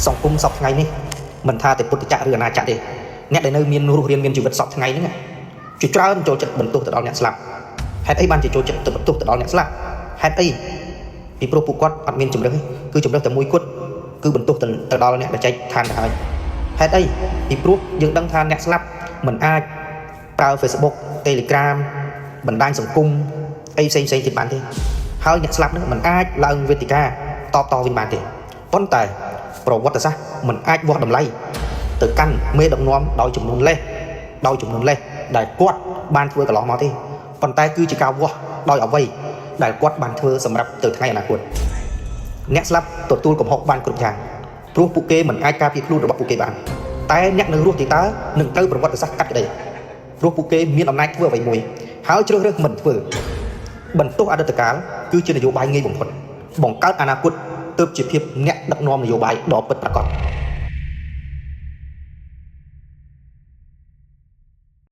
សង្គមសពថ្ងៃនេះមិនថាតែពុទ្ធចក្រឬអាណាចក្រទេអ្នកដែលនៅមានរស់រានមានជីវិតសពថ្ងៃហ្នឹងជាច្រើនចូលចិត្តបន្ទោសទៅដល់អ្នកស្លាប់ហេតុអីបានជាចូលចិត្តទៅបន្ទោសទៅដល់អ្នកស្លាប់ហេតុអីពីព្រោះពួកគាត់អត់មានជំរឿនគឺជំរឿនតែមួយគត់គឺបន្ទោសទៅដល់អ្នកដែលចែកឋានទៅហើយហេតុអីពីព្រោះយើងដឹងថាអ្នកស្លាប់មិនអាចប្រើ Facebook Telegram បណ្ដាញសង្គមអីផ្សេងទៀតបានទេហើយអ្នកស្លាប់ហ្នឹងមិនអាចឡើងវេទិកាតវិញបានទេប៉ុន្តែប្រវត្តិសាស្ត្រមិនអាចវាស់តម្លៃទៅកាន់មេដឹកនាំដោយចំនួនលេសដែលគាត់បានធ្វើកន្លងមកទេប៉ុន្តែគឺជាការវាស់ដោយអ្វីដែលគាត់បានធ្វើសម្រាប់ទៅថ្ងៃអនាគតអ្នកស្លាប់ទទួលកំហុសបានគ្រប់យ៉ាងព្រោះពួកគេមិនអាចការពារខ្លួនរបស់ពួកគេបានតែអ្នកនៅរស់ទីតើនឹងត្រូវប្រវត្តិសាស្ត្រកាត់ក្តីព្រោះពួកគេមានអំណាចធ្វើអ្វីមួយហើយជ្រើសរើសមិនធ្វើបន្ទោសអតីតកាលគឺជានយោបាយងាយបំផុតបង្កើតអនាគតទើបជាភាពអ្នកដឹកនាំនយោបាយដ៏ពិតប្រាកដ